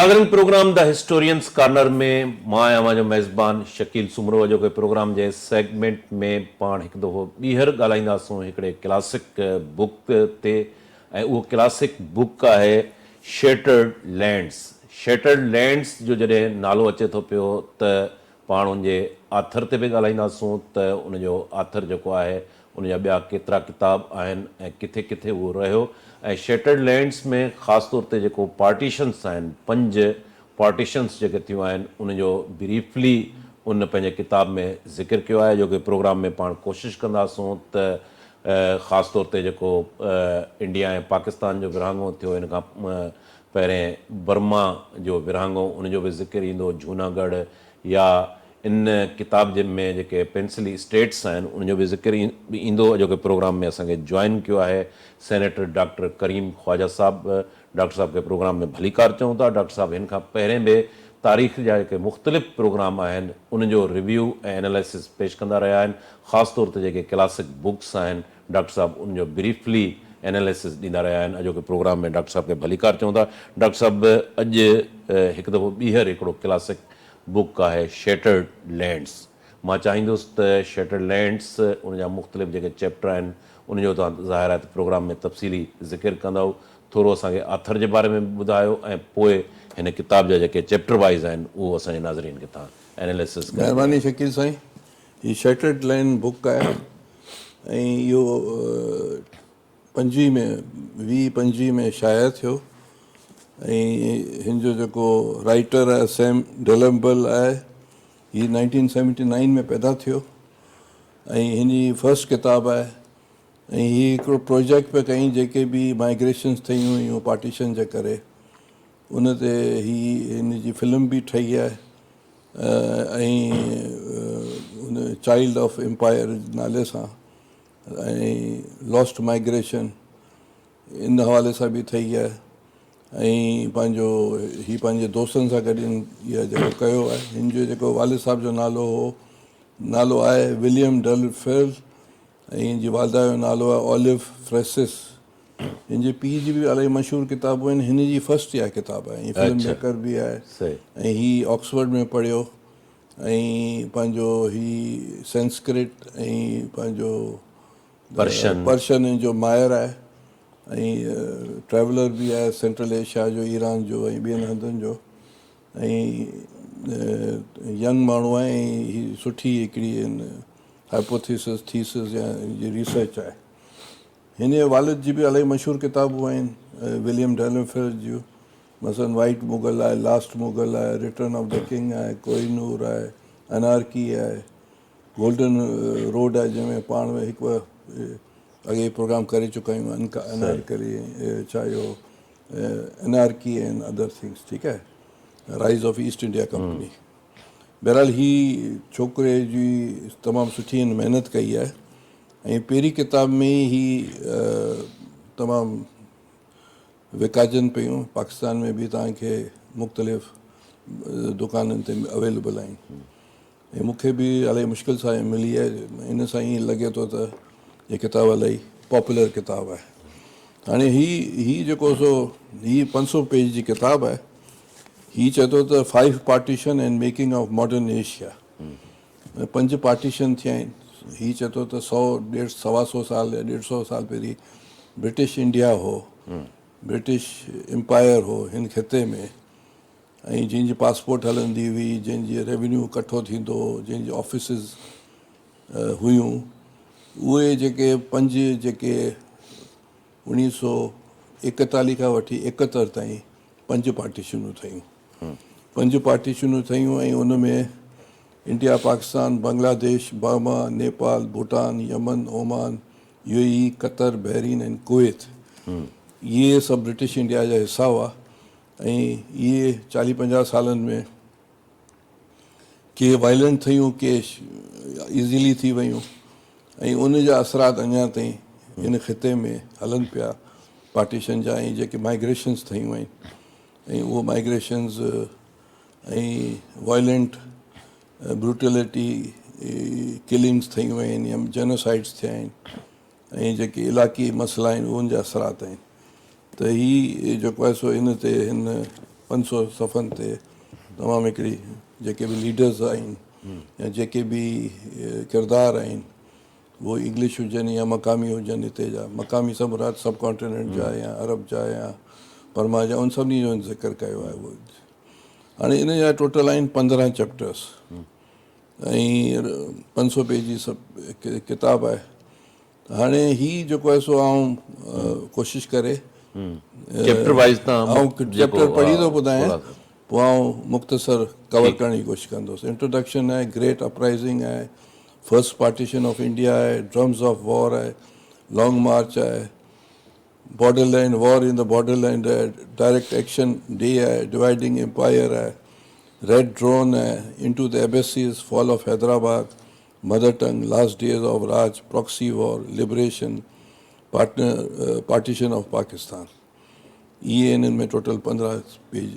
नाज़रीन programme the historians corner में मां आहियां जो मेज़बान शकील सुमरो जो के प्रोग्राम जे सेगमेंट में पाण हिकु दफ़ो ॿीहर ॻाल्हाईंदासूं हिकिड़े क्लासिक बुक ते ऐं उहो क्लासिक बुक आहे शेटर्ड लैंड्स जो जॾहिं नालो अचे थो पियो त पाण उनजे आथर ते बि ॻाल्हाईंदासूं त उनजो आथर जेको आहे उनजा ॿिया केतिरा किताब आहिनि ऐं किथे किथे उहो रहियो ऐं शेटर्ड लैंड्स में ख़ासि तौर ते जेको पार्टीशन्स आहिनि 5 पार्टीशन्स जेके थियूं आहिनि उनजो ब्रीफली उन पंहिंजे किताब में ज़िक्र कयो आहे जो कि प्रोग्राम में पाण कोशिशि कंदासूं त ख़ासि तौर ते जेको इंडिया ऐं पाकिस्तान जो विरहाङो थियो इन खां पहिरें बर्मा जो विरहाङो उनजो बि ज़िक्र ईंदो जूनागढ़ या इन किताब जे में जेके पेंसिली स्टेट्स आहिनि उनजो बि ज़िक्र ईंदो जो कि प्रोग्राम में असांखे जॉइन कयो आहे सेनेटर डॉक्टर करीम ख्वाजा साहब। डॉक्टर साहब खे प्रोग्राम में भलीकार चऊं था। डॉक्टर साहब हिन खां पहिरें बि तारीख़ जा जेके मुख़्तलिफ़ प्रोग्राम आहिनि उनजो रिव्यू ऐं एनालिसिस पेश कंदा रहिया आहिनि। ख़ासि तौर ते जेके क्लासिक बुक्स आहिनि डॉक्टर साहब उनजो ब्रीफली एनालिसिस ॾींदा रहिया आहिनि। अॼोके प्रोग्राम में डॉक्टर साहब खे भलीकार चऊं था। डॉक्टर साहब अॼु हिकु दफ़ो ॿीहर हिकिड़ो क्लासिक बुक आहे शेटर्ड लैंड्स। मां चाहींदुसि त शेटर्ड लैंड्स उनजा मुख़्तलिफ़ जेके चैप्टर आहिनि उनजो तव्हां ज़ाहिर आहे त प्रोग्राम में तफ़सीली ज़िक्र कंदव। थोरो असांखे आथर जे बारे में ॿुधायो ऐं पोइ हिन किताब जा जेके चैप्टर वाइज़ आहिनि उहो असांजे नाज़रीन खे तव्हां एनालिसिस कयो। महिरबानी शकील साईं। हीअ शेटर्ड लैंड बुक आहे ऐं इहो 2025 में शाया थियो ऐं हिन जो जेको राइटर आहे सैम डेलम्बल आहे। हीअ 1979 में पैदा थियो ऐं हिन जी फर्स्ट किताब आहे ऐं हीअ हिकिड़ो प्रोजेक्ट पिया कई जेके बि माइग्रेशन्स ठहियूं हुयूं पार्टीशन जे करे उन ते हिन जी फिल्म बि ठही आहे ऐं उन चाइल्ड ऑफ एम्पायर नाले सां ऐं लॉस्ट माइग्रेशन इन हवाले सां बि ठही आहे ऐं पंहिंजे दोस्तनि सां गॾु इहा जेको कयो आहे। हिन जो जेको वालिद साहब जो नालो आहे विलियम डलफेल ऐं हिन जी वालदा जो नालो आहे ऑलिव फ्रेसिस। हिन जे पीउ जी बि इलाही मशहूरु किताबूं आहिनि। हिन जी फर्स्ट इहा किताब आहे। फिल्म मेकर बि आहे ऐं हीअ ऑक्सफर्ड में पढ़ियो ऐं पंहिंजो हीअ संस्कृत ऐं पंहिंजो पर्शियन जो माहिर आहे ऐं ट्रैवलर बि आहे सेंट्रल एशिया जो ईरान जो ऐं ॿियनि हंधनि जो ऐं यंग माण्हू आहे ऐं हीअ सुठी हिकिड़ी हाइपोथेसिस थीसिस या रिसर्च आहे। हिन जे वालिद जी बि इलाही मशहूरु किताबूं आहिनि विलियम डेलफेल जूं मसलन वाइट मुगल आहे लास्ट मुगल आहे रिटर्न ऑफ द किंग आहे कोहिनूर आहे अनारकी आहे गोल्डन रोड आहे जंहिंमें पाण में हिकु अॻे प्रोग्राम करे चुका आहियूं अनारकली छा इहो अनारकी एंड अदर थिंग्स ठीकु आहे rise of East India company. बहरहाल ही छोकिरे जी तमामु सुठी महिनत कई आहे ऐं पहिरीं किताब में ही तमामु विकाजनि पियूं पाकिस्तान में बि तव्हांखे मुख़्तलिफ़ दुकाननि ते अवेलेबल आहिनि ऐं मूंखे बि इलाही मुश्किल सां मिली आहे। इन सां ईअं लॻे थो त हीअ किताबु इलाही पॉपुलर किताबु आहे। हाणे ही जेको सो हीअ 500 पेज जी किताबु आहे। हीअ चए थो त 5 partition and making of modern Asia 5 partition थिया आहिनि। हीअ चए थो त 100-150 साल या 150 साल पहिरीं ब्रिटिश इंडिया हो ब्रिटिश एम्पायर हो हिन ख़िते में ऐं जंहिंजी पासपोर्ट हलंदी हुई जंहिंजी रेवेन्यू इकठो थींदो हो जंहिंजी ऑफिसिस हुयूं उहे जेके 5 जेके 1941 खां वठी 71 ताईं 5 पार्टीशनूं ठहियूं 5 पार्टीशनूं ठहियूं ऐं उन में India Pakistan Bangladesh Burma Nepal Bhutan Yemen Oman UAE Qatar Bahrain ऐं कुवैत इहे सभु ब्रिटिश इंडिया जा हिसा हुआ ऐं इहे 40-50 सालनि में के वायलेंट थियूं के ईज़ीली थी वियूं ऐं उन जा असरात अञा ताईं हिन ख़िते में हलनि पिया पार्टीशन जा ऐं जेके माइग्रेशन्स थियूं आहिनि ऐं उहो माइग्रेशन्स ऐं वायलेंट ब्रूटलिटी किलिंग्स थियूं आहिनि या जेनोसाइड्स थिया आहिनि ऐं जेके इलाइक़ी मसइला आहिनि उन जा असरात आहिनि त हीअ जेको आहे सो इन ते हिन 500 सफ़नि ते तमामु हिकिड़ी जेके बि लीडर्स आहिनि या जेके बि किरदार आहिनि वो इंग्लिश हुजनि या मक़ामी हुजनि हिते जा मक़ामी सभु सब कॉन्टिनेंट जा या अरब जा या बर्मा जा उन सभिनी जो ज़िक्र कयो आहे उहो। हाणे इन जा टोटल आहिनि 15 चैप्टर्स ऐं 500 पेजी सभु किताब आहे। हाणे ही जेको आहे सो आउं कोशिशि करे चैप्टर वाइज आउं चैप्टर पढ़ी थो ॿुधायां पोइ आउं मुख़्तसर कवर करण जी कोशिशि कंदुसि। इंट्रोडक्शन आहे, ग्रेट अपराइज़िंग आहे, फर्स्ट पार्टीशन ऑफ इंडिया आहे, ड्रम्स ऑफ वॉर आहे, लॉन्ग मार्च आहे, borderland war in the borderland आहे, डायरेक्ट एक्शन डे आहे, डिवाइडिंग एम्पायर आहे, रेड ड्रोन आहे, into the abyss, fall of Hyderabad, mother tongue, last days of Raj, proxy war, liberation, partition of Pakistan. इहे इन्हनि में total 15 page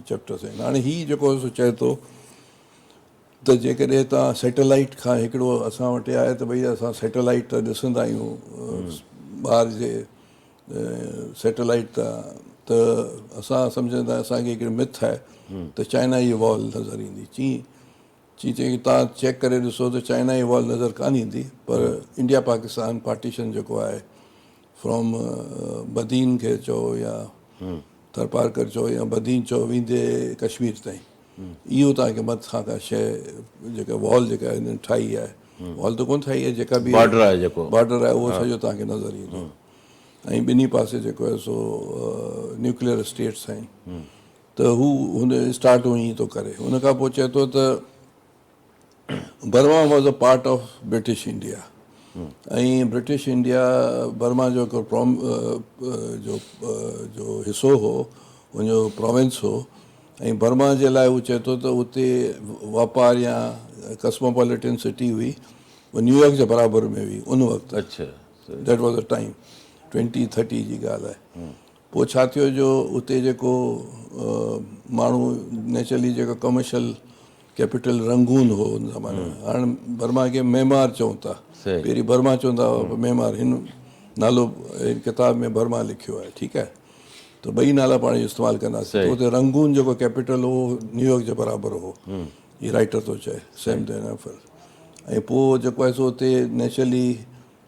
chapters आहिनि। हाणे हीउ जेको सो चए थो त जेकॾहिं तव्हां सैटेलाइट खां हिकिड़ो असां वटि आहे त भई असां सैटेलाइट त ॾिसंदा आहियूं ॿार जे सैटेलाइट त असां सम्झंदा असांखे हिकिड़ी मिथ आहे त चाइना जी वॉल नज़र ईंदी। चई की तव्हां चेक करे ॾिसो त चाइना जी वॉल नज़र कान ईंदी, पर इंडिया पाकिस्तान पार्टीशन जेको आहे फ्रॉम बदीन खे चओ या थरपारकर चओ या बदीन चओ वेंदे कश्मीर ताईं, इहो तव्हांखे मथां का शइ जेका वॉल जेका हिननि ठाही आहे, वॉल त कोन ठाही आहे, जेका बि बॉर्डर आहे जेको बॉर्डर आहे उहो सॼो तव्हांखे नज़र ईंदो। ऐं ॿिन्ही पासे जेको आहे सो न्यूक्लियर स्टेट्स आहिनि त हू हुन स्टार्ट हूअं ई थो करे। हुन खां पोइ चए थो त Burma was a part of British India ऐं ब्रिटिश इंडिया बर्मा जो हिकिड़ो जो हिसो हो, हुनजो प्रोविंस हो ऐं बर्मा जे लाइ हू चए थो त उते वापारु या कस्मोपॉलिटन सिटी हुई, उहा न्यूयॉर्क जे बराबरि में हुई उन वक़्तु। अच्छा, दैट वॉज अ टाइम 2030 जी ॻाल्हि आहे। पोइ छा थियो जो उते जेको माण्हू नेचुरली जेको कमर्शियल कैपिटल रंगून हो उन ज़माने में, हाणे बर्मा खे मेमार चऊं था, पहिरीं बर्मा चवंदा हुआ मेमार, हिन नालो हिन किताब में बर्मा लिखियो आहे, ठीकु आहे, त ॿई नाला पाण इस्तेमालु कंदासीं। त उते रंगून जेको कैपिटल हो न्यूयॉर्क जे बराबरि हो, हीउ राइटर थो चए सैम डेनाफर। ऐं पोइ जेको आहे सो उते नेचुरली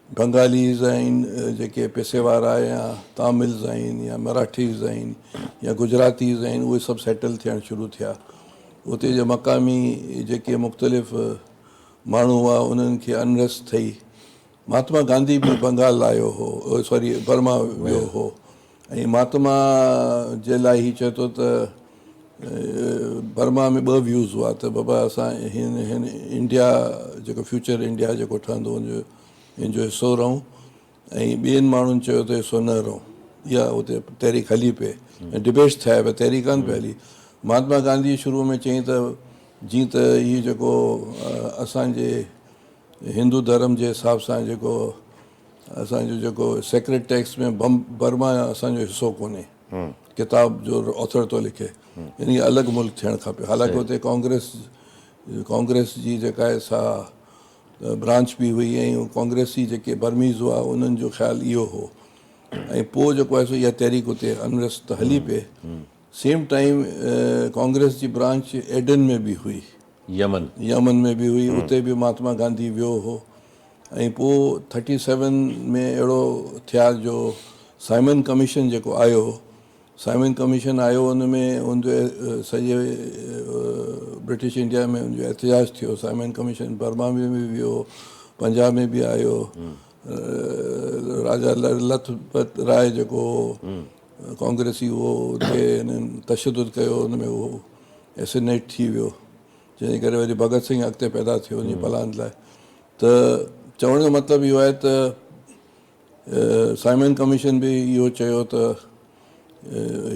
बंगालीज़ आहिनि जेके पैसे वारा या तामिल्स आहिनि या मराठीज़ आहिनि या गुजरातीज़ आहिनि, उहे सभु सेटल थियणु शुरू थिया। उते जे मक़ामी जेके मुख़्तलिफ़ माण्हू हुआ उन्हनि खे अनरेस्ट थी। महात्मा गांधी बि बंगाल आयो हो, सॉरी बर्मा वियो हो, ऐं महात्मा जे लाइ हीउ चए थो त बर्मा में 2 व्यूज़ हुआ त बाबा असां हिन इंडिया जेको फ्यूचर इंडिया जेको ठहंदो हिन जो हिसो रहूं, ऐं ॿियनि माण्हुनि चयो त हिसो न रहूं, इहा उते तहरीक हली पए ऐं डिबेट्स थिया पिया, तहरीक कान पई हली। महात्मा गांधी शुरू में चई त जीअं त इहो जेको असांजे हिंदू धर्म जे हिसाब सां जेको असांजो जेको सेक्रेट टेक्स्ट में बर्मा असांजो हिसो कोन्हे, किताब जो ऑथर थो लिखे, यानी अलॻि मुल्क थियणु खपे। हालांकि हुते कांग्रेस जी जेका आहे सा ब्रांच बि हुई ऐं कांग्रेसी जेके बर्मीज़ हुआ उन्हनि जो ख़्यालु इहो हो। ऐं पोइ जेको आहे सो इहा तहरीक हुते अनरेस्ट हली पए। सेम टाइम कांग्रेस जी ब्रांच एडन में बि हुई, यमन में बि हुई, उते बि महात्मा गांधी वियो हो। ऐं पोइ 37 में अहिड़ो थिया जो साइमन कमीशन जेको आयो, साइमन कमीशन आयो, हुन में हुनजो सॼे ब्रिटिश इंडिया में हुनजो एहतिजाज थियो। साइमन कमीशन बर्मा में बि वियो, पंजाब में बि आयो, राजा लजपत राय जेको कांग्रेसी उहो उते हिननि तशदुद कयो, हुन में उहो एसिनेट थी वियो, जंहिंजे करे वरी भगत सिंह अॻिते पैदा थियो उन पलान लाइ। त चवण जो मतिलबु इहो आहे त साइमन कमीशन बि इहो चयो त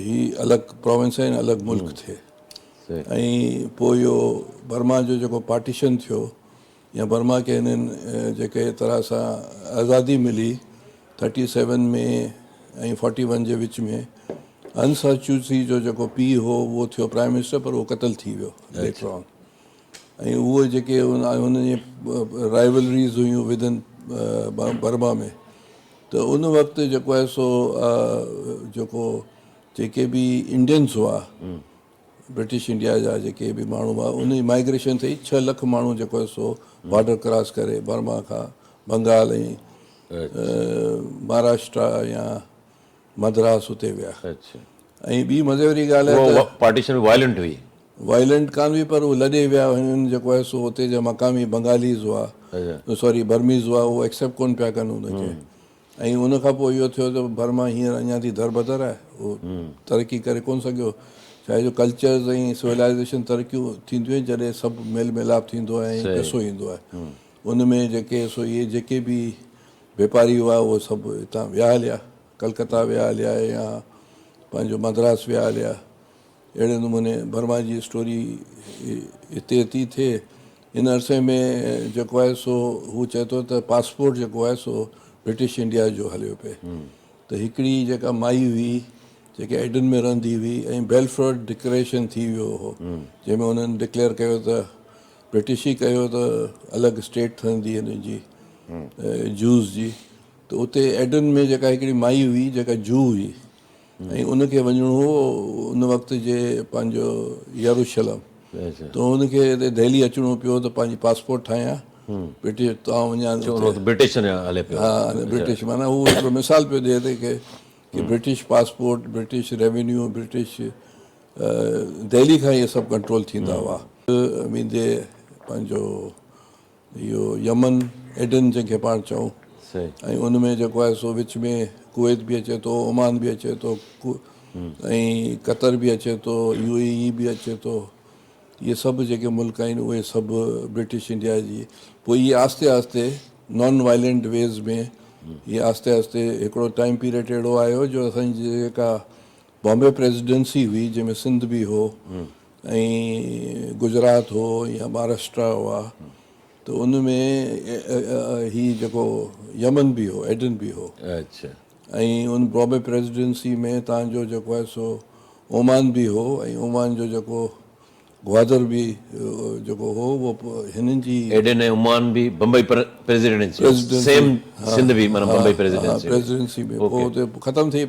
ही अलॻि प्रोविंस आहिनि, अलॻि मुल्क थिए। ऐं पोइ इहो बर्मा जो जेको पार्टीशन थियो या बर्मा खे हिननि जेके तरह सां आज़ादी मिली 37 में ऐं 41 जे विच में, हंस हचूसी जो जेको पीउ हो उहो थियो प्राइम मिनिस्टर, पर उहो क़तल थी वियो लेटर ऑन। ऐं उहे जेके हुनजी राइवलरीज़ हुयूं विदिन बर्मा में, त उन वक़्तु जेको आहे सो जेको जेके बि इंडियंस हुआ ब्रिटिश इंडिया जा जेके बि माण्हू हुआ उन जी माइग्रेशन थिए 6 लख माण्हू जेको आहे सो बॉर्डर क्रॉस करे बर्मा खां बंगाल ऐं महाराष्ट्र या मद्रास हुते विया। अच्छा, ऐं ॿी मज़े वारी ॻाल्हि आहे वो पार्टीशन वायलेंट हुई। वायलेंट कान हुई पर उहो लॾे विया हुननि जेको आहे सो हुते जा मक़ामी बंगालीज़ हुआ, अच्छा, सॉरी बर्मीज़ हुआ, उहो एक्सेप्ट कोन पिया कनि हुनखे। ऐं उन खां पोइ इहो थियो त बर्मा हींअर अञा थी दरबदर आहे, उहो तरक़ी करे कोन सघियो। छाहे जो कल्चर्स ऐं सिविलाइज़ेशन तरक़ियूं थींदियूं आहिनि जॾहिं सभु मेल मिलाप थींदो आहे ऐं पैसो ईंदो आहे। उन में जेके सो इहे जेके बि वापारी हुआ उहो सभु हितां विया हलिया, कलकत्ता विया हलिया या पंहिंजो मद्रास विया हलिया। अहिड़े नमूने बर्मा जी स्टोरी हिते थी थिए। इन अरसे में जेको आहे सो हू चए थो त पासपोर्ट जेको आहे सो ब्रिटिश इंडिया जो हलियो पिए। त हिकिड़ी जेका माई हुई जेके एडन में रहंदी हुई ऐं बेलफोर्ड डिक्लेरेशन थी वियो हो जंहिंमें हुननि डिक्लेयर कयो त ब्रिटिश ई कयो त अलॻि स्टेट ठहंदी हिन जी जूस जी। त उते एडन में जेका हिकिड़ी माई हुई जेका जू हुई ऐं उनखे वञिणो हो उन वक़्त जे पंहिंजो यरूशलम, त हुनखे हिते दिल्ली अचिणो पियो त पंहिंजी पासपोर्ट ठाहियां ब्रिटिश तव्हां वञा ब्रिटिश हले पियो। हा ब्रिटिश माना हू हिकिड़ो मिसाल पियो ॾिए ते कि British passport, British revenue, British Delhi खां इहे सभु कंट्रोल थींदा हुआ। मुंहिंजे पंहिंजो इहो यमन एडन जंहिंखे पाण चऊं, ऐं उन में जेको आहे सो विच में कुवैत बि अचे थो, ओमान बि अचे थो ऐं कतर बि अचे थो, UAE बि अचे थो। इहे सभु जेके मुल्क आहिनि उहे सभु ब्रिटिश इंडिया जी। पोइ इहे आस्ते आस्ते नॉन वायलेंट वेज़ में इहे आस्ते आस्ते हिकिड़ो टाइम पीरियड अहिड़ो आयो जो असांजी जेका बॉम्बे प्रेसिडेंसी हुई जंहिंमें सिंध बि हो ऐं गुजरात हो या महाराष्ट्र हुआ, त उन में ही जेको यमन बि हो, एडन बि हो। अच्छा, ऐं उन बॉम्बे प्रेसिडेंसी में तव्हांजो जेको आहे सो ओमान बि हो ऐं ओमान जो जेको ग्वादर बि जेको हो उहो हिननि जी एडन ऐं ओमान भी बम्बई प्रेसिडेंसी सेम सिंध भी माना बम्बई प्रेसिडेंसी में पोइ हुते ख़तमु थी।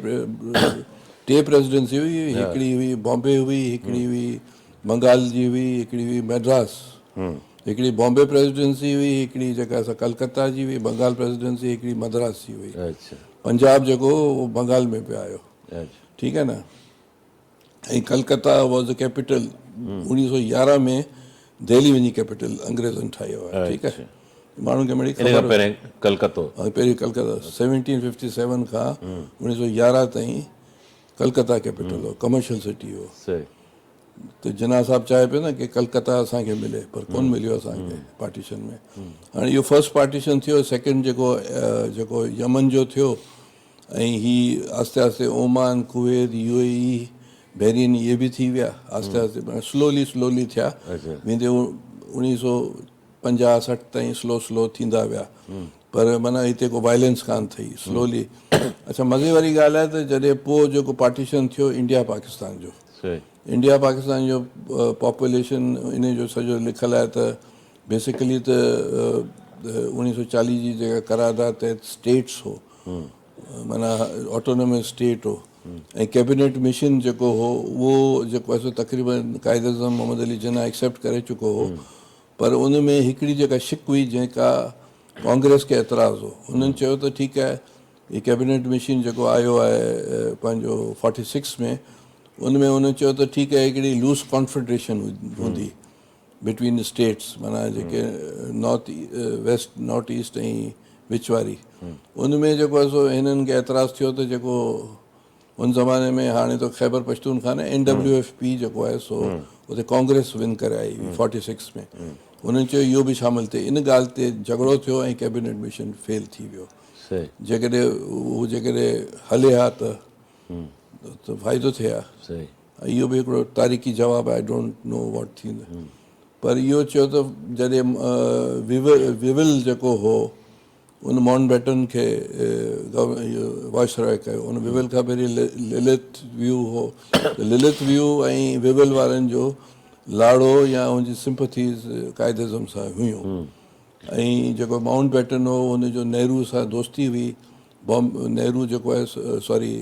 टे प्रेसिडेंसी हुई, हिकिड़ी हुई बॉम्बे हुई, हिकिड़ी हुई बंगाल जी हुई, हिकिड़ी हुई मद्रास। हिकिड़ी बॉम्बे प्रेसिडेंसी हुई, हिकिड़ी जेका असां कलकत्ता जी हुई, बंगाल प्रेसिडेंसी हिकिड़ी मद्रास जी हुई। अच्छा, पंजाब जेको उहो बंगाल में पियो आयो, ठीकु आहे न। ऐं कलकत्ता वॉज द कैपिटल। 1911 में दिल्ली वञी कैपिटल अंग्रेज़नि ठाहियो आहे, ठीकु आहे। माण्हुनि खे मिड़ी ख़बर पहिरें कलकत्तो, पहिरीं कलकत्ता 1757 खां 1911 ताईं कलकत्ता कैपिटल हो, कमर्शियल सिटी हो। त जिना साहब चाहे पियो न कि कलकत्ता असांखे मिले, पर कोन मिलियो असांखे पार्टीशन में। हाणे इहो फर्स्ट पार्टीशन थियो। सेकेंड जेको यमन जो थियो ऐं ही आस्ते आस्ते ओमान, कुवैत, UAE, बहरीन इहे बि थी विया आस्ते आस्ते, स्लोली थिया। वेंदे 1950-60 ताईं स्लो थींदा विया, पर माना हिते को वायलेंस कान थी, स्लोली। अच्छा, मज़े वारी ॻाल्हि आहे त जॾहिं पोइ जेको पार्टीशन थियो इंडिया पाकिस्तान जो, इंडिया पाकिस्तान जो पॉपुलेशन इन जो सॼो लिखियलु आहे त बेसिकली त 1940 जी जेका करारदाद तहत स्टेट्स हो, माना ऑटोनोमस स्टेट हो। ऐं कैबिनेट मिशन जेको हो उहो जेको आहे सो तक़रीबन कायद अज़म मोहम्मद अली जिन्ना एक्सेप्ट करे चुको हो, पर उन में हिकिड़ी जेका शिक हुई जेका कांग्रेस खे एतिराज़ु हो। हुननि चयो त ठीकु आहे, हीउ कैबिनेट मिशन जेको आयो आहे पंहिंजो 46 में, उनमें हुननि चयो त ठीकु आहे हिकिड़ी लूज़ कॉन्फेडरेशन हूंदी बिटवीन स्टेट्स, माना जेके वेस्ट नॉर्थ ईस्ट ऐं विच वारी। उनमें जेको आहे सो हिननि खे एतिराज़ु थियो त जेको उन ज़माने में हाणे त ख़ैबर पश्तूनख्वा NWFP जेको आहे सो उते कांग्रेस विन करे आई हुई 46 में। उन्हनि चयो इहो बि शामिलु थिए। इन ॻाल्हि ते झगड़ो थियो ऐं कैबिनेट मिशन फेल थी वियो। जेकॾहिं हले हा त फ़ाइदो थिए हा। इहो बि हिकिड़ो तारीख़ी जवाबु आहे, आई डोंट नो वॉट थींदो। पर इहो चयो त जॾहिं विविल जेको हो उन माउंट बैटन खे वायसरॉय कयो, उन विविल खां पहिरीं लिलिथ व्यू हो। लिलिथ व्यू ऐं विविल वारनि जो लाड़ो या उनजी सिंपथीज़ कायद अज़म सां हुयूं। ऐं जेको माउंट बैटन हो उनजो नेहरू सां दोस्ती हुई। नेहरू जेको आहे सॉरी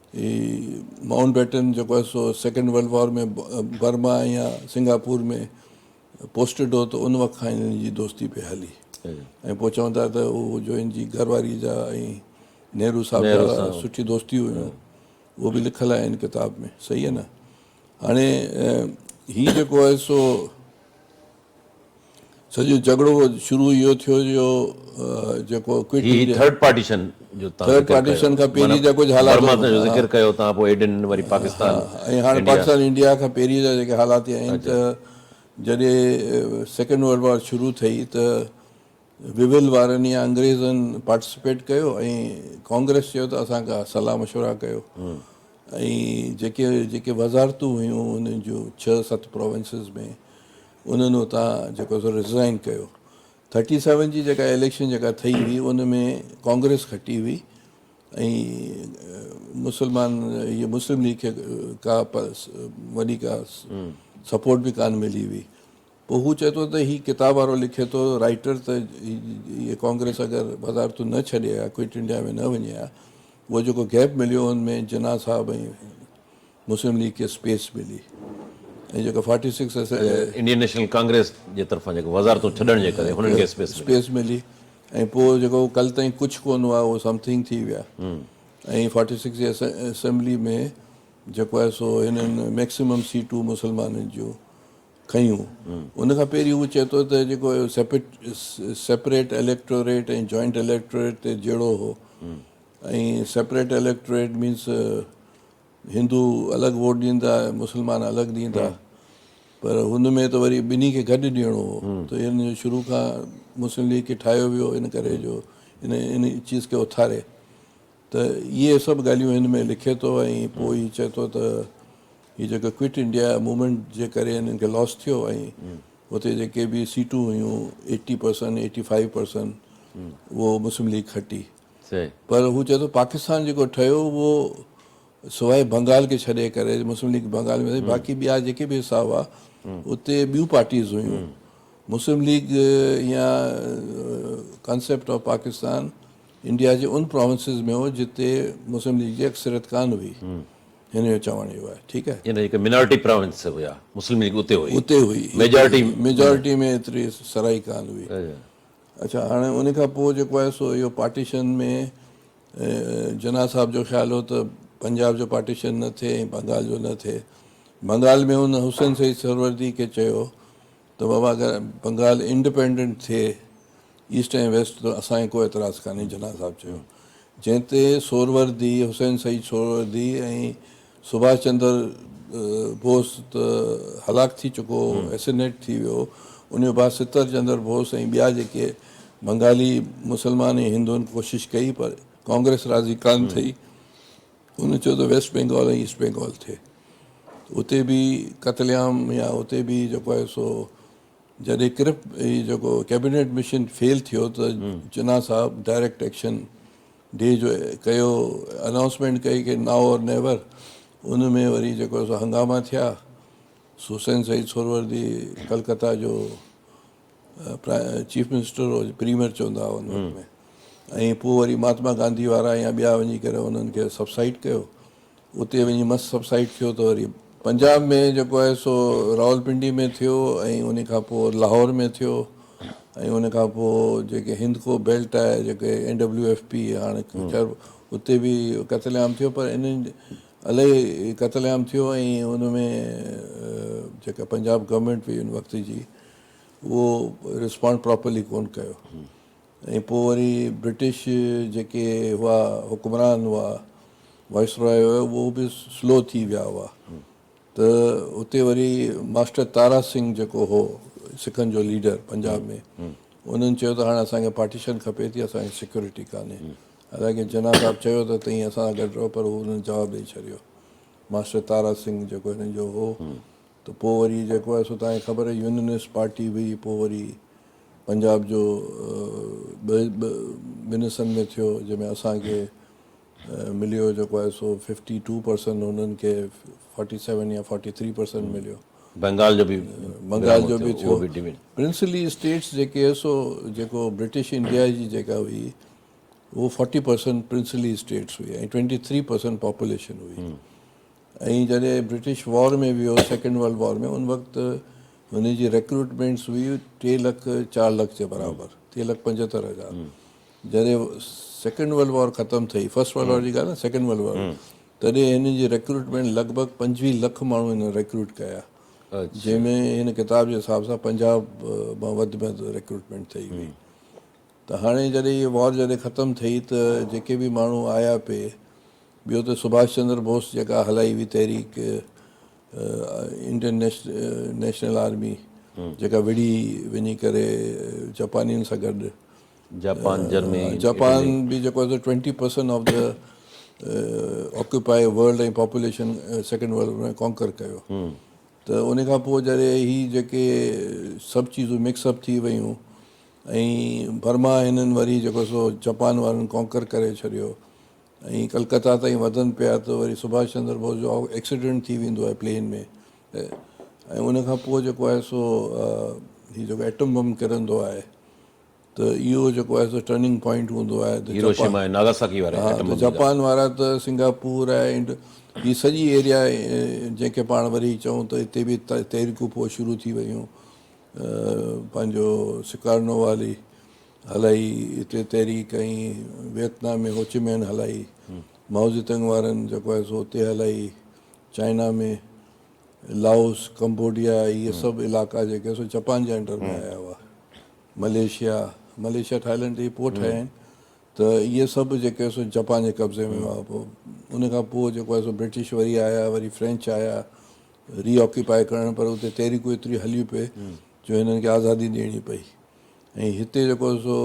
माउंट बेटन जेको आहे सो सेकेंड वर्ल्ड वॉर में बर्मा या सिंगापुर में पोस्टेड हो, त उन वक़्त खां हिननि जी दोस्ती पे हली। ऐं पोइ चवंदा त उहो जो हिन जी घरवारी जा ऐं नेहरू साहब जा सुठी दोस्ती हुयूं, उहो बि लिखियलु आहे हिन किताब में। सही आहे न। हाणे हीउ जेको आहे सो सॼो झगड़ो शुरू इहो थियो जो जेको क्विट ही थर्ड पार्टीशन जो थर्ड पार्टीशन खां पहिरीं जा कुझु हालात बर्मा जो ज़िक्र कयो तव्हां, पोइ एडन वरी पाकिस्तान, ऐं हाणे पाकिस्तान इंडिया खां पहिरीं जा जेके हालात आहिनि, त जॾहिं सेकेंड वर्ल्ड वॉर शुरू थिए त विविल वारनि या अंग्रेज़नि पार्टिसिपेट कयो ऐं कांग्रेस चयो त असांखां सलाह मशवरा कयो। ऐं जेके जेके वज़ारतूं हुयूं उन्हनि जूं 6-7 प्रोविंसिस में, उन्हनि उतां जेको सो रिज़ाइन कयो। 37 जी जेका इलेक्शन जेका थी हुई उन में कांग्रेस खटी हुई ऐं मुस्लमान इहे मुस्लिम लीग खे का वॾी का सपोर्ट बि कान मिली हुई। पोइ हू चए थो त हीउ किताब वारो लिखे थो राइटर त इहे कांग्रेस अगरि वज़ारतूं न छॾे हा, क्विट इंडिया में न वञे हा, उहो जेको गैप मिलियो हुनमें जिन्ना साहब ऐं मुस्लिम लीग खे स्पेस मिली। ऐं जेको 46 इंडियन नेशनल कांग्रेस जे तरफ़ां जेको वज़ारतूं छॾण जे करे हुननि खे स्पेस मिली। ऐं पोइ जेको कल्ह ताईं कुझु कोन हुआ उहो समथिंग थी विया। ऐं 46 जी असेंबली में जेको आहे सो हिननि मैक्सिमम सीटूं मुस्लमाननि जूं खयूं। उनखां पहिरीं उहो चए थो त जेको सेपरेट इलेक्टोरेट ऐं जॉइंट इलेक्टोरेट ते जहिड़ो हो। ऐं सेपरेट इलेक्टोरेट मीन्स हिंदू अलॻि वोट ॾींदा, मुस्लमान अलॻि ॾींदा, पर हुन में त वरी ॿिन्ही खे गॾु ॾियणो हो। त हिन जो शुरू खां मुस्लिम लीग खे ठाहियो वियो इन करे जो इन चीज़ खे उथारे। त इहे सभु ॻाल्हियूं हिन में लिखे थो। ऐं पोइ हीउ चए थो त हीअ जेको क्विट इंडिया मूवमेंट जे करे हिननि खे लॉस थियो ऐं हुते जेके बि सीटूं हुयूं 80% 85% उहो मुस्लिम लीग खटी। पर हू चए थो पाकिस्तान जेको ठहियो उहो सवाइ बंगाल खे छॾे करे, मुस्लिम लीग बंगाल में, बाक़ी ॿिया जेके बि हिसा हुआ उते ॿियूं पार्टीज़ हुयूं। मुस्लिम लीग या कॉन्सेप्ट ऑफ पाकिस्तान इंडिया जे उन प्रोविंसिस में हो जिते मुस्लिम लीग जी अक्सरियत कान हुई। हिन जो चवण इहो आहे। ठीकु आहे। जेके मिनॉरिटी प्रोविंस हुया मुस्लिम लीग उते हुई, मेजॉरिटी में एतिरी सराई कान हुई। अच्छा, हाणे उन खां पोइ जेको आहे सो इहो पार्टीशन में जिन्ना साहब जो ख़्यालु हो त पंजाब जो पार्टीशन न थिए ऐं बंगाल जो न थिए। बंगाल में हुन हुसैन सईद सरवर्दी खे चयो त बाबा अगरि बंगाल इंडिपेंडेंट थिए ईस्ट ऐं वेस्ट, त असांखे को एतिराज़ु कान्हे। जिन्ना साहब चयो, जंहिं ते सोरवर्दी, हुसैन सईद सोरवर्दी ऐं सुभाष चंद्र बोस त हलाक थी चुको, एसिनेट थी वियो। उन जे बाद सितर चंद्र बोस ऐं ॿिया जेके बंगाली मुस्लमान ऐं हिंदुनि कोशिशि कई, पर कांग्रेस राज़ी कान थी। उन चयो त वेस्ट बंगाल ऐं ईस्ट बंगाल थिए। उते बि क़तलेआम या उते बि जेको आहे सो जॾहिं जेको कैबिनेट मिशन फेल थियो त जिन्ना साहब डायरेक्ट एक्शन डे जो कयो, अनाउंसमेंट कई कि नाउ और नेवर। उन में वरी जेको सो हंगामा थिया। हुसैन सईद सोरवर्दी कलकत्ता जो चीफ मिनिस्टर हो, प्रीमियर चवंदा हुआ उन वक़्त में। ऐं पोइ वरी महात्मा गांधी वारा या ॿिया वञी करे उन्हनि खे सबसाइड कयो। उते वञी मस्तु सबसाइड थियो त वरी पंजाब में जेको आहे सो रावलपिंडी में थियो ऐं उन खां पोइ लाहौर में थियो ऐं उन खां पोइ जेके हिंद को बेल्ट आहे, जेके NWFP हाणे उते बि क़तलेआम थियो। पर इन्हनि इलाही क़तलेआम थियो ऐं उन में जेका पंजाब गवर्नमेंट हुई उन वक़्त जी, उहो रिस्पॉन्ड प्रॉपरली कोन कयो। ऐं पोइ वरी ब्रिटिश जेके हुआ हुक्मरान हुआ, वाइसरॉय हुयो, उहो बि स्लो थी विया हुआ। त उते वरी मास्टर तारा सिंह जेको हो सिखनि जो लीडर पंजाब में, उन्हनि चयो त हाणे असांखे पार्टीशन खपे थी, असांखे सिक्योरिटी कान्हे। हालांकि जिन्ना साहब चयो त तईं असां सां गॾु रहो, पर हू हुननि जवाबु ॾेई छॾियो। मास्टर तारा सिंह जेको हिननि जो हो, त पोइ वरी जेको आहे सो तव्हांखे ख़बर आहे यूनियनिस्ट पार्टी हुई। पोइ वरी पंजाब जो ॿिनि हिसनि में थियो, जंहिंमें असांखे मिलियो जेको आहे सो 52%, हुननि खे 47 या 43% मिलियो। बंगाल जो बि थियो। प्रिंसली स्टेट्स जेके सो जेको ब्रिटिश इंडिया जी जेका हुई उहो 40% प्रिंसली स्टेट्स हुई ऐं 23% पॉपुलेशन हुई। ऐं जॾहिं ब्रिटिश वॉर में वियो, सेकेंड वर्ल्ड वॉर में, उन वक़्तु हुनजी रिक्रूटमेंट्स हुई 3 लख 4 लख जे बराबरि, 3,75,000। जॾहिं सेकेंड वर्ल्ड वॉर ख़तमु थिए, फर्स्ट वर्ल्ड वॉर जी ॻाल्हि न, सेकेंड वर्ल्ड वॉर, तॾहिं हिन जी रिक्रूटमेंट लॻभॻि 25 लख माण्हू हिन रिक्रूट कया, जंहिंमें हिन किताब जे हिसाब सां 50 मां वधि में वधि रिक्रूटमेंट ठही हुई। त हाणे जॾहिं इहा वॉर जॾहिं ख़तमु थिए त जेके बि माण्हू आया पिए, ॿियो त सुभाष चंद्र बोस जेका हलाई हुई तहरीक इंडियन नेशनल आर्मी, जेका विढ़ी वञी करे जापानियुनि सां गॾु, जापान, जर्मनी, जापान बि जेको आहे 20% ऑफ द ऑक्यूपाई वर्ल्ड ऐं पॉपुलेशन सेकेंड वर्ल्ड में कॉन्कर कयो। त उन खां पोइ जॾहिं ही जेके सभु चीज़ूं मिक्सअप थी वियूं ऐं बर्मा हिननि वरी जेको सो जापान वारनि कॉन्कर करे छॾियो ऐं कलकत्ता ताईं वधनि पिया, त वरी सुभाष चंद्र बोस जो एक्सीडेंट थी वेंदो आहे प्लेन में, ऐं उन खां पोइ जेको आहे सो हीउ जेको एटम बम किरंदो आहे, त इहो जेको आहे सो टर्निंग पॉइंट हूंदो आहे। हिरोशिमा ऐं नागासाकी वारे हा, त जापान वारा त सिंगापुर ऐं हीअ सॼी एरिया जंहिंखे पाण वरी चऊं त हिते बि तहरीकूं पोइ शुरू थी वियूं। पंहिंजो सिकारनो वाली हलाई हिते तहरीक, ऐं वियतनाम में होचिमिन हलाई, माओज़ेतुंग वारनि जेको आहे सो हुते हलाई, चाइना में लाओस, कंबोडिया, इहे सभु इलाइक़ा जेके सो जापान जे अंडर में आया हुआ। मलेशिया थाईलैंड ते पोइ ठहिया आहिनि, त इहे सभु जेके सो जापान जे कब्ज़े में हुआ। पोइ उन खां पोइ जेको आहे सो ब्रिटिश वरी आया, वरी फ्रेंच आया रीऑक्यूपाए करणु, पर उते तहरीकूं एतिरियूं हलियूं पए जो हिननि खे आज़ादी ॾियणी पई। ऐं हिते जेको सो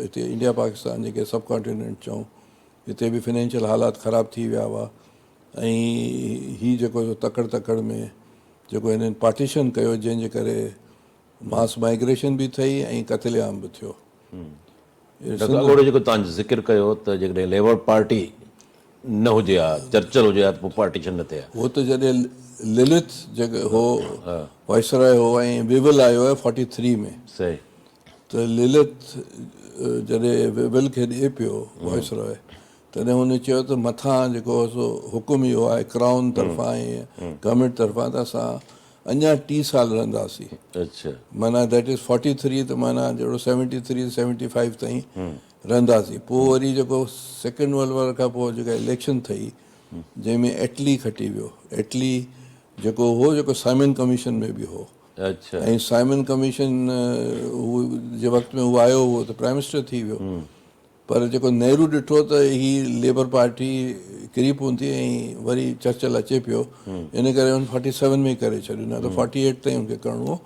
हिते इंडिया पाकिस्तान जेके सब कॉन्टिनेंट चऊं, हिते बि फिनेंशियल हालात ख़राबु थी विया हुआ। ऐं हीअ जेको तकड़ में जेको हिननि पार्टीशन कयो, जंहिंजे करे मास माइग्रेशन बि थी ऐं क़त्लेआम बि थियो। अॻोड़ो जेको तव्हां ज़िक्र कयो त जेकॾहिं लेबर पार्टी न हुजे हा, चर्चिल हुजे हा, त पोइ पार्टीशन न थिए हा। उहो त जॾहिं लिलिथ जेको हो वाइसरॉय हो ऐं विविल आयो आहे 43 में, सही, त लिलिथ जॾहिं विविल खे ॾिए पियो वाइसरॉय, तॾहिं हुन चयो त मथां जेको सो हुकुम इहो आहे क्राउन तरफ़ां ऐं गवर्नमेंट तरफ़ां, त असां अञा 30 साल रहंदासीं। अच्छा, माना दैट इज़ 43, त माना जहिड़ो 73 75 ताईं रहंदासीं। पोइ वरी जेको सेकेंड वर्ल्ड वॉर खां पोइ जेका इलेक्शन थी, जंहिंमें एटली खटी वियो। एटली जेको हो, जेको साइमन कमीशन में बि हो। अच्छा, ऐं साइमन कमीशन जे वक़्त में उहो आयो, उहो त प्राइम मिनिस्टर थी वियो। पर जेको नेहरू ॾिठो त ही लेबर पार्टी किरी पवंदी ऐं वरी चर्चिल अचे पियो, इन करे हुन 47 में करे छॾियो, न त 48 ताईं हुनखे करिणो हो।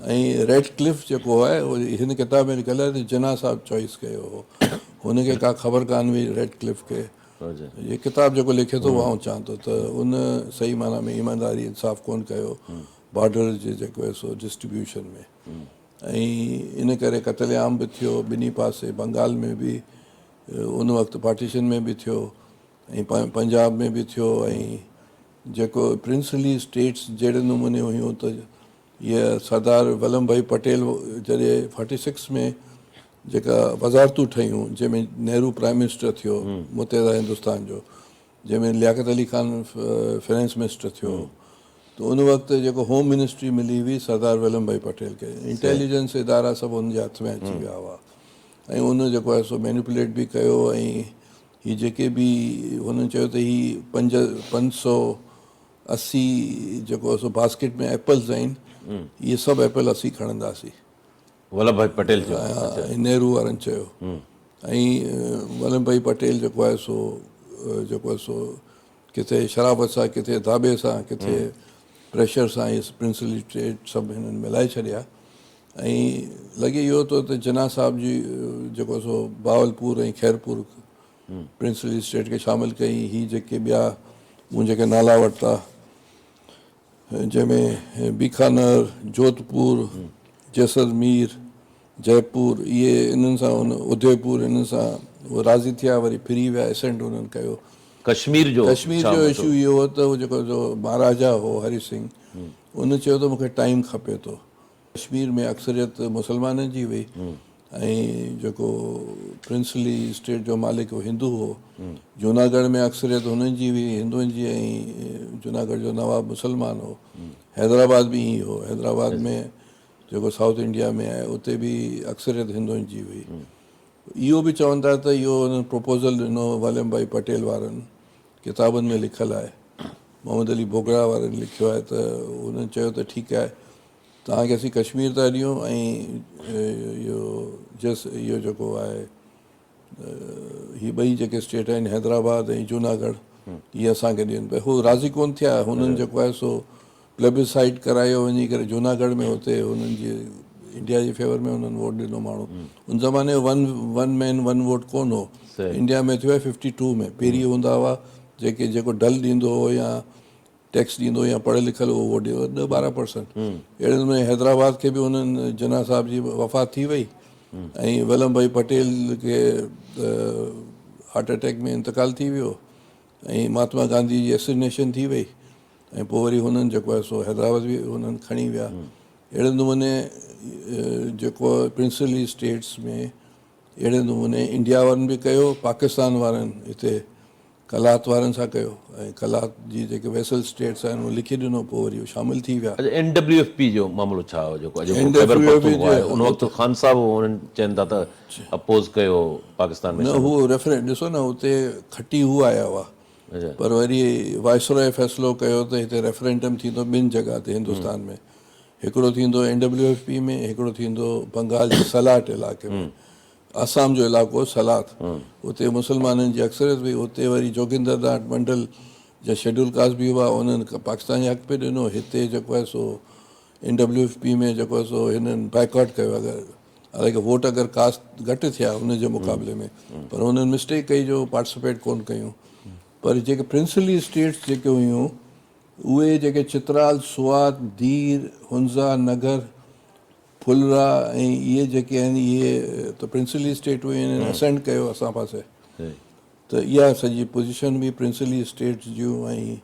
ऐं रेड क्लिफ जेको आहे उहो हिन किताब में लिखियलु आहे त जिना साहब चॉइस कयो हो, हुनखे का ख़बर कान हुई रेड क्लिफ खे। ये किताब जेको लिखे थो उहा चवां थो त उन सही माना में ईमानदारी इंसाफ़ कोन कयो बॉर्डर जे जेको आहे सो डिस्ट्रीब्यूशन में। ऐं इन करे क़त्लेआम बि थियो ॿिन्ही पासे, बंगाल में बि उन वक़्तु पार्टीशन में बि थियो, ऐं पंजाब में बि थियो। ऐं जेको प्रिंसली स्टेट्स जहिड़े नमूने हुयूं, त इहा सरदार वल्लभ भाई पटेल जॾहिं 46 में जेका वज़ारतूं ठहियूं, जंहिंमें नेहरू प्राइम मिनिस्टर थियो मुतहिदा हिंदुस्तान जो, जंहिंमें लियाकत अली खान फाइनेंस मिनिस्टर थियो, त उन वक़्तु जेको होम मिनिस्ट्री मिली हुई सरदार वल्लभ भाई पटेल खे। इंटेलिजेंस इदारा सभु हुनजे हथ में अची विया हुआ, ऐं उन जेको आहे सो मैनिपुलेट बि कयो। ऐं हीअ जेके बि हुननि चयो त हीअ 580 जेको सो बास्केट में एप्पल्स आहिनि, इहे सभु एप्पल असीं खणंदासीं, वल्लभ भाई पटेल जो। ऐं नेहरू वारनि चयो। ऐं वल्लभ भाई पटेल जेको आहे सो किथे शराबत सां, किथे दाबे सां, किथे प्रेशर सां इहे प्रिंसली स्टेट सभु हिननि मिलाए छॾिया। ऐं लॻे इहो थो त जिना साहब जी जेको सो बावलपुर ऐं खैरपुर प्रिंसली स्टेट खे शामिलु कई। ही जेके ॿिया मूं जेके नाला वरिता, जंहिंमें बीकानेर, जोधपुर, जैसलमेर, जयपुर, इहे इन्हनि सां उदयपुर, इन्हनि सां उहे राज़ी थिया, वरी फिरी विया, एसेंट उन्हनि कयो। कश्मीर जो इशू इहो हो त उहो जेको जो महाराजा हो हरि सिंह, उन चयो त मूंखे टाइम खपे थो। कश्मीर में अक्सरियत मुस्लमाननि जी हुई, ऐं जेको प्रिंसली स्टेट जो मालिक हो हिंदू हो। जूनागढ़ में अक्सरियत हुननि जी हुई, हिंदुअनि जी, ऐं जूनागढ़ जो नवाब मुसलमान हो। हैदराबाद बि ईअं हो, हैदराबाद में जेको साउथ इंडिया में आहे उते बि अक्सरियत हिंदुअनि जी हुई। इहो बि चवनि था त इहो हुननि प्रपोज़ल ॾिनो वल्लभ भाई पटेल वारनि, किताबनि में लिखियलु आहे, मोहम्मद अली बोगरा वारनि लिखियो आहे, त हुननि चयो त ठीकु आहे तव्हांखे असीं कश्मीर था ॾियूं ऐं इहो जेको आहे हीअ ॿई जेके स्टेट आहिनि हैदराबाद ऐं जूनागढ़, इहे असांखे ॾियनि पिया। हू राज़ी कोन थिया, हुननि जेको आहे सो प्लेबिसाइड करायो वञी करे जूनागढ़ में, हुते हुननि जी इंडिया जे फेवर में हुननि वोट ॾिनो माण्हू। उन ज़माने वन मैन वन वोट कोन हो, इंडिया में थियो आहे 52 में। पहिरीं हूंदा हुआ जेको डल ॾींदो हो या टैक्स ॾींदो या पढ़ियलु लिखियलु उहो वोट ॾियो 12%। अहिड़े नमूने हैदराबाद खे बि हुननि जिन्ना साहिब जी वफ़ात थी वई ऐं वल्लभ भाई पटेल खे हार्ट अटैक में इंतकाल थी वियो ऐं महात्मा गांधी जी एसिग्नेशन थी वई ऐं पोइ वरी हुननि जेको आहे सो हैदराबाद बि हुननि खणी विया। अहिड़े नमूने जेको प्रिंसली स्टेट्स में अहिड़े नमूने इंडिया वारनि बि कयो, पाकिस्तान वारनि हिते कलात वारनि सां कयो ऐं कलात जी जेके वेसल स्टेट्स आहिनि उहो लिखी ॾिनो, पोइ वरी उहो शामिलु थी विया। NWFP जो मामिलो छा हो? जेको NWFP आहे उन वक़्तु ख़ान साहब उन्हनि चवनि था त अपोज़ कयो पाकिस्तान में। न हू रेफरेंड ॾिसो न, हुते खटी हू आया हुआ, पर वरी वायसरॉय फ़ैसिलो कयो त हिते रेफरेंडम थींदो ॿिनि जॻह ते हिंदुस्तान में। हिकिड़ो थींदो NWFP में, हिकिड़ो थींदो बंगाल जे सलाट इलाइक़े में, आसाम जो इलाइक़ो सलात, उते मुसलमाननि जी अक्सरियत हुई। उते वरी जोगिंदर नाथ मंडल जा शेड्यूल कास्ट बि हुआ, उन्हनि पाकिस्तान जे हक़ पे ॾिनो। हिते जेको आहे सो NWFP में जेको आहे सो हिननि बाइकॉट कयो। हालांकि वोट अगरि कास्ट घटि थिया हुनजे मुक़ाबले में, पर हुननि मिस्टेक कई जो पार्टिसिपेट कोन कयूं। पर जेके प्रिंसली स्टेट्स जेके हुयूं उहे जेके चित्राल, सुवात, दीर, हुंज़ा, नगर, फुलरा ऐं इहे जेके आहिनि इहे त प्रिंसली स्टेट हुयूं, हिननि असेंड कयो असां पासे। त इहा सॼी पोज़ीशन बि प्रिंसली स्टेट्स जूं। ऐं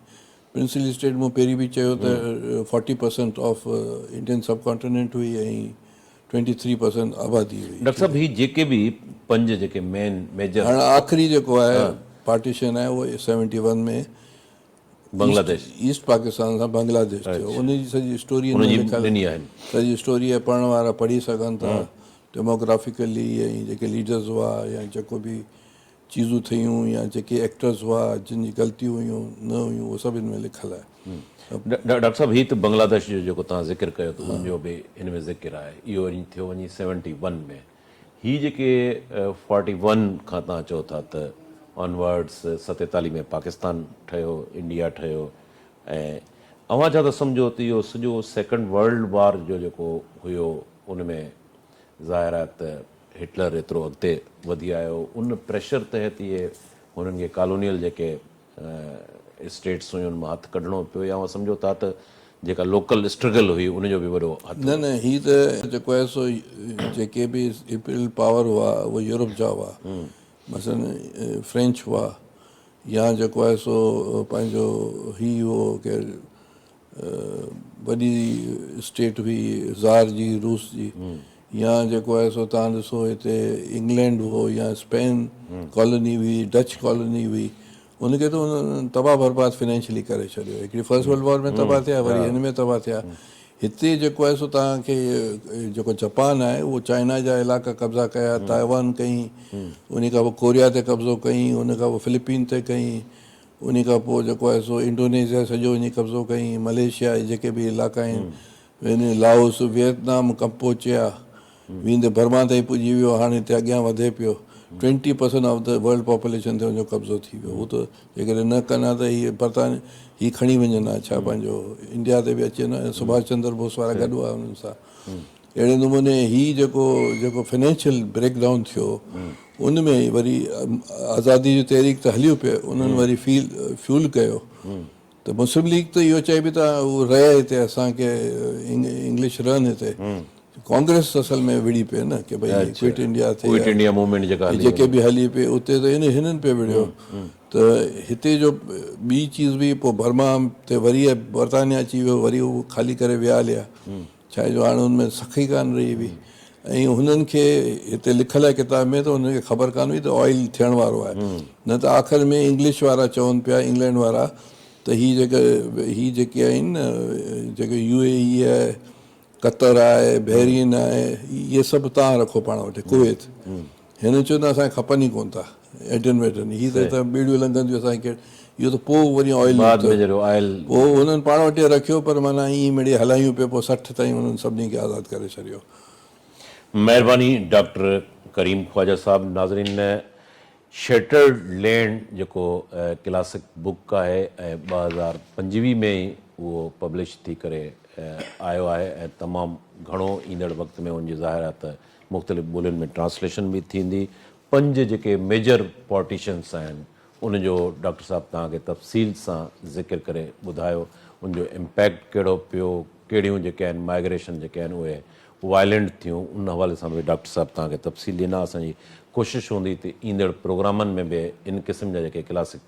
प्रिंसली स्टेट मूं पहिरीं बि चयो त 40% ऑफ इंडियन सब कॉन्टिनेंट हुई ऐं 23% आबादी हुई। डॉक्टर साहब, हीअ जेके बि 5 जेके मेजर हाणे आख़िरी जेको आहे पार्टीशन आहे उहो 71 में बांग्लादेश ईस्ट पाकिस्तान सां बांग्लादेश थियो। उनजी सॼी स्टोरी सॼी स्टोरी आहे, पढ़ण वारा पढ़ी सघनि था। डेमोग्राफिकली ऐं जेके लीडर्स हुआ या जेको बि चीज़ूं थियूं या जेके एक्टर्स हुआ जिन जी ग़लतियूं हुयूं न हुयूं उहो सभु हिन में लिखियलु आहे। डॉक्टर साहब, हीअ त बांग्लादेश जो जेको तव्हां ज़िक्र कयो त उनजो बि हिन में ज़िक्र आहे। इहो वरी थियो वञी 71 में। हीअ जेके 41 खां तव्हां चओ था त ऑनवर्ड्स 47 में पाकिस्तान ठहियो, इंडिया ठहियो, ऐं अव्हां छा था सम्झो त इहो सॼो सेकेंड वर्ल्ड वॉर जो जेको हुयो उन में ज़ाहिर आहे त हिटलर एतिरो अॻिते वधी आयो, उन प्रेशर तहत इहे हुननि खे कॉलोनियल जेके स्टेट्स हुयूं उन मां हथु कढणो पियो, या सम्झो था त जेका लोकल स्ट्रगल हुई उनजो बि वॾो हथु? न, हीअ त जेको आहे सो जेके बि इम्पीरियल पावर हुआ उहे यूरोप जा हुआ, मसलन फ्रेंच हुआ, या जेको आहे सो पंहिंजो ही हो के वॾी स्टेट हुई ज़ार जी, रूस जी, या जेको आहे सो तव्हां ॾिसो हिते इंग्लैंड हो या स्पेन कॉलोनी हुई, डच कॉलोनी हुई, उनखे त उन्हनि तबाह बर्बाद फाइनेंशियली करे छॾियो। हिकिड़ी फर्स्ट वर्ल्ड वॉर में तबाह थिया, वरी हिन में तबाह थिया। हिते जेको आहे सो तव्हांखे जेको जापान आहे उहो चाइना जा इलाइक़ा कब्ज़ा कया, ताइवान कई, उन खां पोइ कोरिया ते कब्ज़ो कई, उन खां पोइ फिलिपीन ते कई, उन खां पोइ जेको आहे सो इंडोनेशिया सॼो वञी कब्ज़ो कई, मलेशिया जेके बि इलाइक़ा आहिनि, लाओस, वियतनाम, कंपोचिया, वेंदे बर्मा ताईं पुॼी वियो, हाणे हिते अॻियां वधे पियो। 20% ऑफ द वर्ल्ड पॉपुलेशन ते हुनजो कब्ज़ो थी वियो। हू त जेकॾहिं न कनि हा त हीअ बर्तान हीअ खणी वञनि हा, छा पंहिंजो इंडिया ते बि अचे न, सुभाष चंद्र बोस वारा गॾु हुआ हुननि सां। अहिड़े नमूने हीअ जेको फाइनेंशियल ब्रेकडाउन थियो उन में वरी आज़ादी जी तहरीक त हलियो पियो, उन्हनि वरी फ्यूल कयो। त मुस्लिम लीग त इहो चए पई त उहो रहे हिते, असांखे इंग्लिश रहनि हिते। कांग्रेस असल में विड़ी पई न कि भई क्विट इंडिया थिए, क्विट इंडिया मूवमेंट जेके बि हली पई उते त हिननि पे विड़ियो। त हिते जो ॿी चीज़ बि पोइ बर्मा ते वरी बर्तानिया अची वियो, वरी उहो ख़ाली करे विया हलिया। छा आहे जो हाणे हुनमें सख़ी कान रही हुई। ऐं हुननि खे हिते लिखियलु आहे किताब में त हुनखे ख़बर कान हुई त ऑयल थियण वारो आहे, न त आख़िर में इंग्लिश वारा चवनि पिया, इंग्लैंड वारा, त ही जेके आहिनि न, जेके UAE आहे, कतर आहे, बहरीन आहे, इहे सभु तव्हां रखो पाण वटि, कुवैत। हिन चयो त असांखे खपनि ई कोन था एटन वेटन, हीअ त ॿेड़ियूं लंघंदियूं असांखे, इहो त पोइ वरी ऑयल बाद में जहिड़ो आयल पोइ हुननि पाण वटि रखियो, पर माना ईअं मिड़े हलायूं पियो, पोइ 60 ताईं हुननि सभिनी खे आज़ादु करे छॾियो। महिरबानी डॉक्टर करीम ख्वाजा साहब। नाज़रीन, शेटर्ड लैंड जेको क्लासिक बुक आहे ऐं 2025 में ई उहो पब्लिश थी करे आयो आहे ऐं तमामु घणो ईंदड़ वक़्त में उनजी ज़ाहिरात मुख़्तलिफ़ ॿोलियुनि में ट्रांसलेशन बि थींदी। 5 जेके मेजर पार्टीशन्स आहिनि उनजो डॉक्टर साहब तव्हांखे तफ़सील सां ज़िक्र करे ॿुधायो, उनजो इम्पैक्ट कहिड़ो पियो, कहिड़ियूं जेके आहिनि माइग्रेशन जेके आहिनि उहे वायलेंट थियूं, उन हवाले सां बि डॉक्टर साहब तव्हांखे तफ़सील ॾिना। असांजी कोशिशि हूंदी त ईंदड़ प्रोग्रामनि में बि इन क़िस्म जा जेके क्लासिक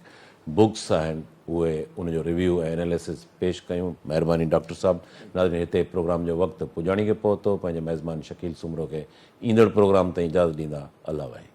बुक्स आहिनि उहे उनजो रिव्यू ऐं एनालिसिस पेश कयूं। महिरबानी डॉक्टर साहब। नाज़रीन, हिते प्रोग्राम जो वक़्तु पुॼाणी खे पहुतो। पंहिंजे मेज़बान शकील सुमरो खे ईंदड़ प्रोग्राम ताईं इजाज़त ॾींदा। अल्लाह भाई।